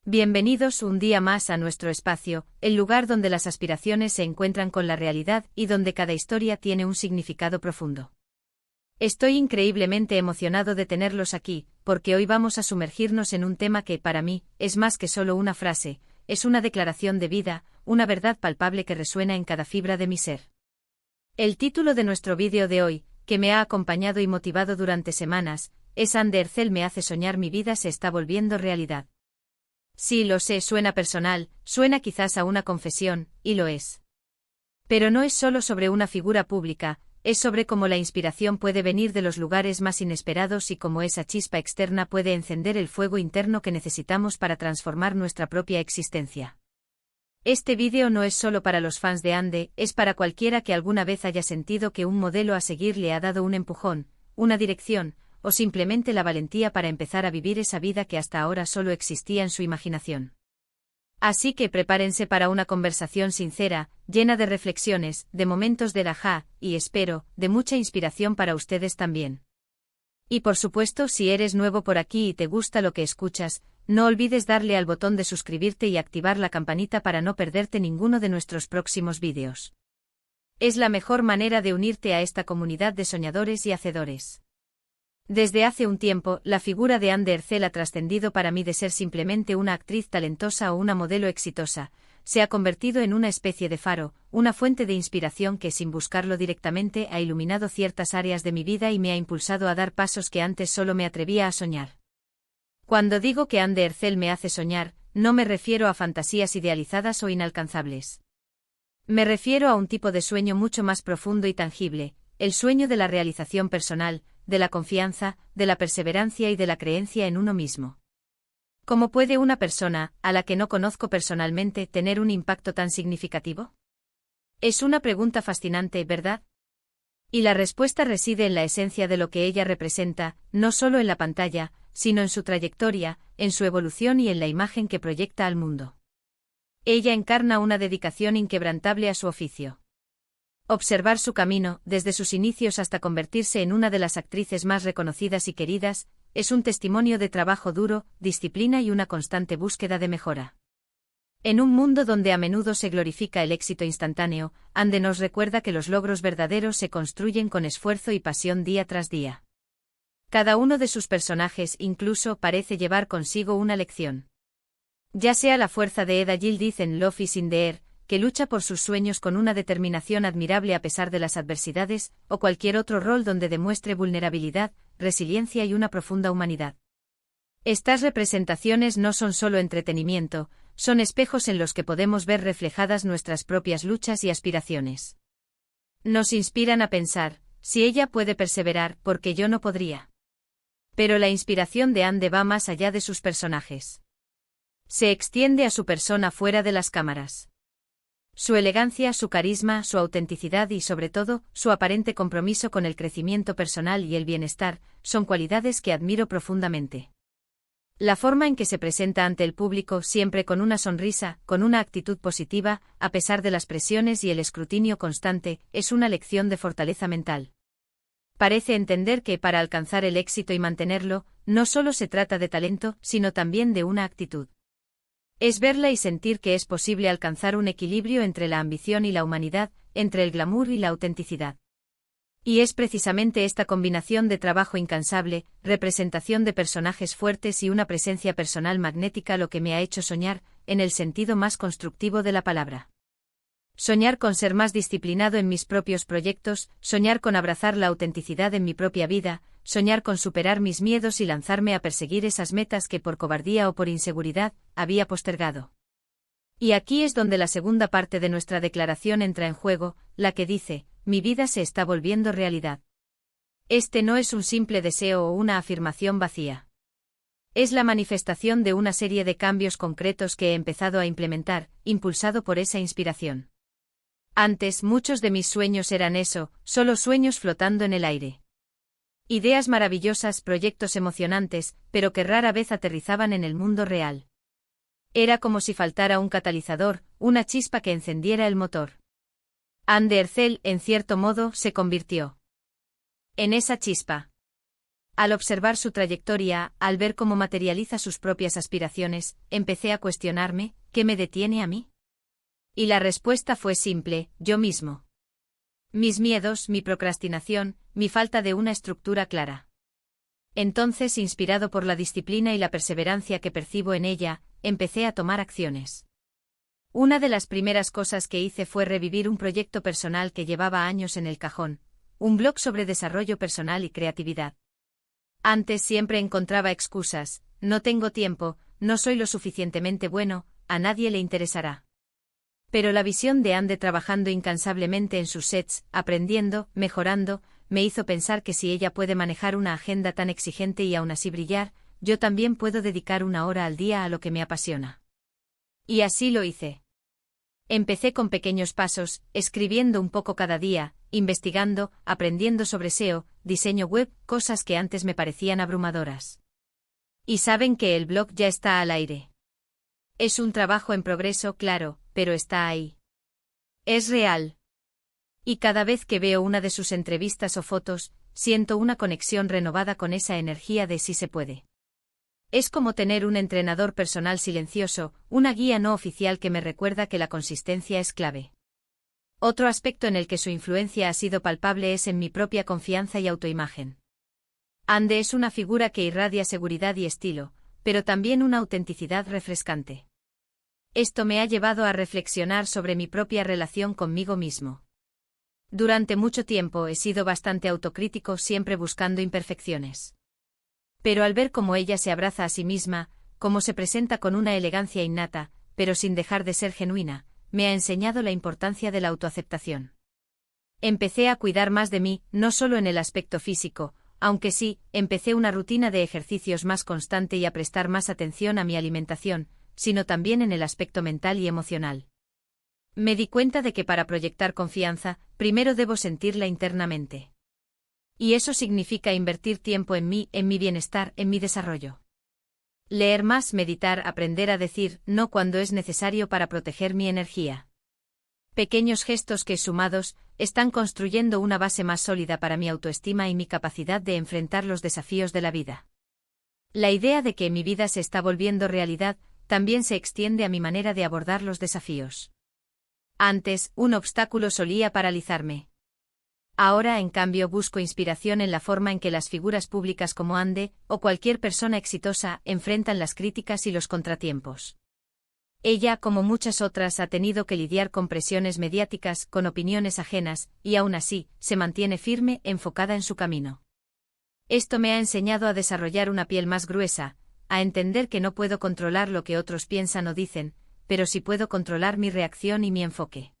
Bienvenidos un día más a nuestro espacio, el lugar donde las aspiraciones se encuentran con la realidad y donde cada historia tiene un significado profundo. Estoy increíblemente emocionado de tenerlos aquí, porque hoy vamos a sumergirnos en un tema que, para mí, es más que solo una frase, es una declaración de vida, una verdad palpable que resuena en cada fibra de mi ser. El título de nuestro vídeo de hoy, que me ha acompañado y motivado durante semanas, es Anne de Herzel me hace soñar, mi vida se está volviendo realidad. Sí, lo sé, suena personal, suena quizás a una confesión, y lo es. Pero no es solo sobre una figura pública, es sobre cómo la inspiración puede venir de los lugares más inesperados y cómo esa chispa externa puede encender el fuego interno que necesitamos para transformar nuestra propia existencia. Este vídeo no es solo para los fans de Ande, es para cualquiera que alguna vez haya sentido que un modelo a seguir le ha dado un empujón, una dirección, o simplemente la valentía para empezar a vivir esa vida que hasta ahora solo existía en su imaginación. Así que prepárense para una conversación sincera, llena de reflexiones, de momentos del ajá, y espero, de mucha inspiración para ustedes también. Y por supuesto, si eres nuevo por aquí y te gusta lo que escuchas, no olvides darle al botón de suscribirte y activar la campanita para no perderte ninguno de nuestros próximos vídeos. Es la mejor manera de unirte a esta comunidad de soñadores y hacedores. Desde hace un tiempo, la figura de Anne de Herzel ha trascendido para mí de ser simplemente una actriz talentosa o una modelo exitosa, se ha convertido en una especie de faro, una fuente de inspiración que sin buscarlo directamente ha iluminado ciertas áreas de mi vida y me ha impulsado a dar pasos que antes solo me atrevía a soñar. Cuando digo que Anne de Herzel me hace soñar, no me refiero a fantasías idealizadas o inalcanzables. Me refiero a un tipo de sueño mucho más profundo y tangible, el sueño de la realización personal, de la confianza, de la perseverancia y de la creencia en uno mismo. ¿Cómo puede una persona, a la que no conozco personalmente, tener un impacto tan significativo? Es una pregunta fascinante, ¿verdad? Y la respuesta reside en la esencia de lo que ella representa, no solo en la pantalla, sino en su trayectoria, en su evolución y en la imagen que proyecta al mundo. Ella encarna una dedicación inquebrantable a su oficio. Observar su camino, desde sus inicios hasta convertirse en una de las actrices más reconocidas y queridas, es un testimonio de trabajo duro, disciplina y una constante búsqueda de mejora. En un mundo donde a menudo se glorifica el éxito instantáneo, Ande nos recuerda que los logros verdaderos se construyen con esfuerzo y pasión día tras día. Cada uno de sus personajes incluso parece llevar consigo una lección. Ya sea la fuerza de Eda Yildiz en Love is in the Air, que lucha por sus sueños con una determinación admirable a pesar de las adversidades, o cualquier otro rol donde demuestre vulnerabilidad, resiliencia y una profunda humanidad. Estas representaciones no son solo entretenimiento, son espejos en los que podemos ver reflejadas nuestras propias luchas y aspiraciones. Nos inspiran a pensar, si ella puede perseverar, ¿por qué yo no podría? Pero la inspiración de Ande va más allá de sus personajes. Se extiende a su persona fuera de las cámaras. Su elegancia, su carisma, su autenticidad y sobre todo, su aparente compromiso con el crecimiento personal y el bienestar, son cualidades que admiro profundamente. La forma en que se presenta ante el público, siempre con una sonrisa, con una actitud positiva, a pesar de las presiones y el escrutinio constante, es una lección de fortaleza mental. Parece entender que para alcanzar el éxito y mantenerlo, no solo se trata de talento, sino también de una actitud. Es verla y sentir que es posible alcanzar un equilibrio entre la ambición y la humanidad, entre el glamour y la autenticidad. Y es precisamente esta combinación de trabajo incansable, representación de personajes fuertes y una presencia personal magnética lo que me ha hecho soñar, en el sentido más constructivo de la palabra. Soñar con ser más disciplinado en mis propios proyectos, soñar con abrazar la autenticidad en mi propia vida, soñar con superar mis miedos y lanzarme a perseguir esas metas que por cobardía o por inseguridad, había postergado. Y aquí es donde la segunda parte de nuestra declaración entra en juego, la que dice, mi vida se está volviendo realidad. Este no es un simple deseo o una afirmación vacía. Es la manifestación de una serie de cambios concretos que he empezado a implementar, impulsado por esa inspiración. Antes, muchos de mis sueños eran eso, solo sueños flotando en el aire. Ideas maravillosas, proyectos emocionantes, pero que rara vez aterrizaban en el mundo real. Era como si faltara un catalizador, una chispa que encendiera el motor. Anne de Herzel, en cierto modo, se convirtió en esa chispa. Al observar su trayectoria, al ver cómo materializa sus propias aspiraciones, empecé a cuestionarme, ¿qué me detiene a mí? Y la respuesta fue simple, yo mismo. Mis miedos, mi procrastinación, mi falta de una estructura clara. Entonces, inspirado por la disciplina y la perseverancia que percibo en ella, empecé a tomar acciones. Una de las primeras cosas que hice fue revivir un proyecto personal que llevaba años en el cajón, un blog sobre desarrollo personal y creatividad. Antes siempre encontraba excusas, no tengo tiempo, no soy lo suficientemente bueno, a nadie le interesará. Pero la visión de Ande trabajando incansablemente en sus sets, aprendiendo, mejorando, me hizo pensar que si ella puede manejar una agenda tan exigente y aún así brillar, yo también puedo dedicar 1 hora al día a lo que me apasiona. Y así lo hice. Empecé con pequeños pasos, escribiendo un poco cada día, investigando, aprendiendo sobre SEO, diseño web, cosas que antes me parecían abrumadoras. Y saben que el blog ya está al aire. Es un trabajo en progreso, claro, pero está ahí. Es real. Y cada vez que veo una de sus entrevistas o fotos, siento una conexión renovada con esa energía de sí se puede. Es como tener un entrenador personal silencioso, una guía no oficial que me recuerda que la consistencia es clave. Otro aspecto en el que su influencia ha sido palpable es en mi propia confianza y autoimagen. Ande es una figura que irradia seguridad y estilo, pero también una autenticidad refrescante. Esto me ha llevado a reflexionar sobre mi propia relación conmigo mismo. Durante mucho tiempo he sido bastante autocrítico, siempre buscando imperfecciones. Pero al ver cómo ella se abraza a sí misma, cómo se presenta con una elegancia innata, pero sin dejar de ser genuina, me ha enseñado la importancia de la autoaceptación. Empecé a cuidar más de mí, no solo en el aspecto físico, aunque sí, empecé una rutina de ejercicios más constante y a prestar más atención a mi alimentación, sino también en el aspecto mental y emocional. Me di cuenta de que para proyectar confianza, primero debo sentirla internamente. Y eso significa invertir tiempo en mí, en mi bienestar, en mi desarrollo. Leer más, meditar, aprender a decir no cuando es necesario para proteger mi energía. Pequeños gestos que, sumados, están construyendo una base más sólida para mi autoestima y mi capacidad de enfrentar los desafíos de la vida. La idea de que mi vida se está volviendo realidad también se extiende a mi manera de abordar los desafíos. Antes, un obstáculo solía paralizarme. Ahora, en cambio, busco inspiración en la forma en que las figuras públicas como Ande, o cualquier persona exitosa, enfrentan las críticas y los contratiempos. Ella, como muchas otras, ha tenido que lidiar con presiones mediáticas, con opiniones ajenas, y aún así, se mantiene firme, enfocada en su camino. Esto me ha enseñado a desarrollar una piel más gruesa, a entender que no puedo controlar lo que otros piensan o dicen, pero sí puedo controlar mi reacción y mi enfoque.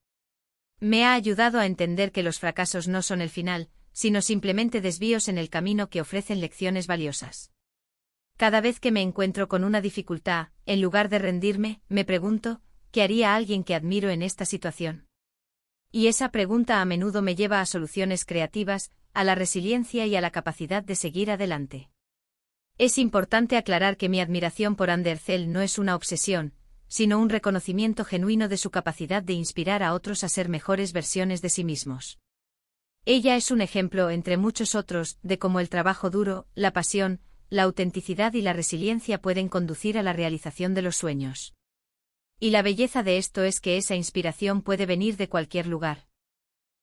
Me ha ayudado a entender que los fracasos no son el final, sino simplemente desvíos en el camino que ofrecen lecciones valiosas. Cada vez que me encuentro con una dificultad, en lugar de rendirme, me pregunto, ¿qué haría alguien que admiro en esta situación? Y esa pregunta a menudo me lleva a soluciones creativas, a la resiliencia y a la capacidad de seguir adelante. Es importante aclarar que mi admiración por Ande Ercel no es una obsesión, sino un reconocimiento genuino de su capacidad de inspirar a otros a ser mejores versiones de sí mismos. Ella es un ejemplo, entre muchos otros, de cómo el trabajo duro, la pasión, la autenticidad y la resiliencia pueden conducir a la realización de los sueños. Y la belleza de esto es que esa inspiración puede venir de cualquier lugar.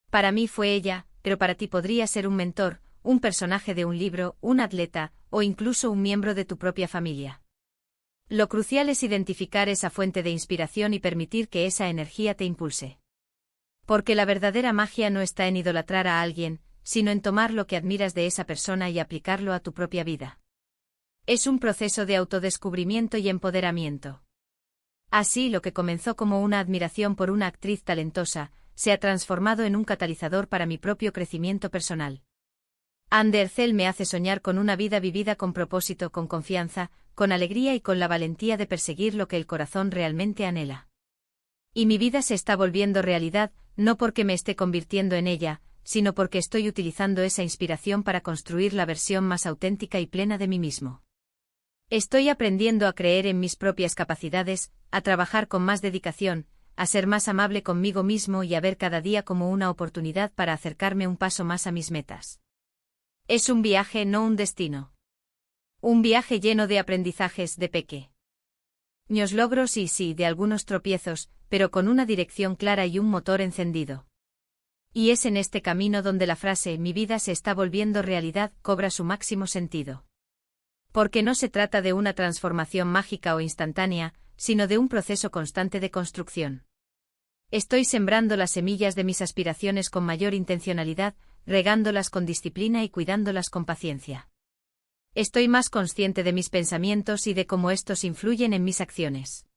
Para mí fue ella, pero para ti podría ser un mentor, un personaje de un libro, un atleta, o incluso un miembro de tu propia familia. Lo crucial es identificar esa fuente de inspiración y permitir que esa energía te impulse. Porque la verdadera magia no está en idolatrar a alguien, sino en tomar lo que admiras de esa persona y aplicarlo a tu propia vida. Es un proceso de autodescubrimiento y empoderamiento. Así, lo que comenzó como una admiración por una actriz talentosa, se ha transformado en un catalizador para mi propio crecimiento personal. Ande Ercel me hace soñar con una vida vivida con propósito, con confianza, con alegría y con la valentía de perseguir lo que el corazón realmente anhela. Y mi vida se está volviendo realidad, no porque me esté convirtiendo en ella, sino porque estoy utilizando esa inspiración para construir la versión más auténtica y plena de mí mismo. Estoy aprendiendo a creer en mis propias capacidades, a trabajar con más dedicación, a ser más amable conmigo mismo y a ver cada día como una oportunidad para acercarme un paso más a mis metas. Es un viaje, no un destino. Un viaje lleno de aprendizajes, de pequeños logros y sí, de algunos tropiezos, pero con una dirección clara y un motor encendido. Y es en este camino donde la frase "mi vida se está volviendo realidad" cobra su máximo sentido. Porque no se trata de una transformación mágica o instantánea, sino de un proceso constante de construcción. Estoy sembrando las semillas de mis aspiraciones con mayor intencionalidad, regándolas con disciplina y cuidándolas con paciencia. Estoy más consciente de mis pensamientos y de cómo estos influyen en mis acciones.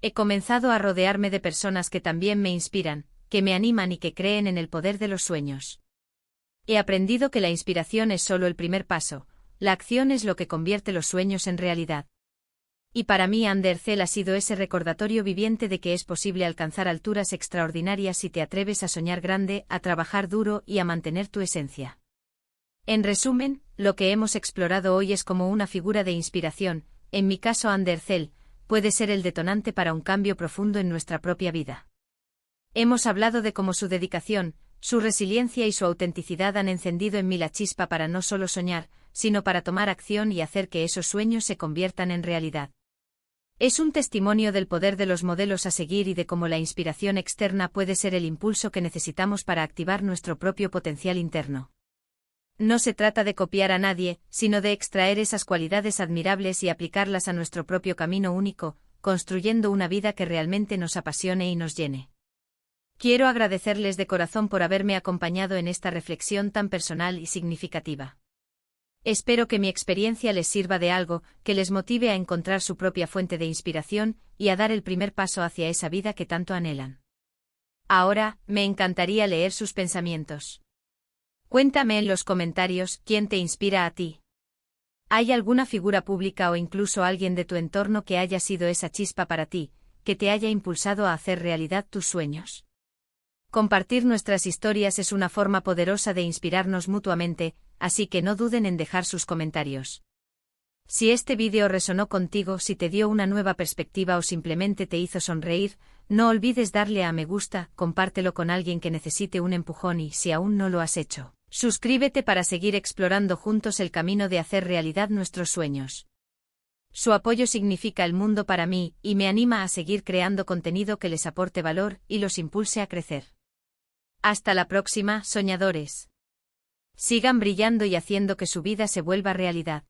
He comenzado a rodearme de personas que también me inspiran, que me animan y que creen en el poder de los sueños. He aprendido que la inspiración es solo el primer paso, la acción es lo que convierte los sueños en realidad. Y para mí Andercel ha sido ese recordatorio viviente de que es posible alcanzar alturas extraordinarias si te atreves a soñar grande, a trabajar duro y a mantener tu esencia. En resumen, lo que hemos explorado hoy es como una figura de inspiración, en mi caso Andercel, puede ser el detonante para un cambio profundo en nuestra propia vida. Hemos hablado de cómo su dedicación, su resiliencia y su autenticidad han encendido en mí la chispa para no solo soñar, sino para tomar acción y hacer que esos sueños se conviertan en realidad. Es un testimonio del poder de los modelos a seguir y de cómo la inspiración externa puede ser el impulso que necesitamos para activar nuestro propio potencial interno. No se trata de copiar a nadie, sino de extraer esas cualidades admirables y aplicarlas a nuestro propio camino único, construyendo una vida que realmente nos apasione y nos llene. Quiero agradecerles de corazón por haberme acompañado en esta reflexión tan personal y significativa. Espero que mi experiencia les sirva de algo, que les motive a encontrar su propia fuente de inspiración y a dar el primer paso hacia esa vida que tanto anhelan. Ahora, me encantaría leer sus pensamientos. Cuéntame en los comentarios quién te inspira a ti. ¿Hay alguna figura pública o incluso alguien de tu entorno que haya sido esa chispa para ti, que te haya impulsado a hacer realidad tus sueños? Compartir nuestras historias es una forma poderosa de inspirarnos mutuamente, así que no duden en dejar sus comentarios. Si este vídeo resonó contigo, si te dio una nueva perspectiva o simplemente te hizo sonreír, no olvides darle a me gusta, compártelo con alguien que necesite un empujón y, si aún no lo has hecho, suscríbete para seguir explorando juntos el camino de hacer realidad nuestros sueños. Su apoyo significa el mundo para mí y me anima a seguir creando contenido que les aporte valor y los impulse a crecer. Hasta la próxima, soñadores. Sigan brillando y haciendo que su vida se vuelva realidad.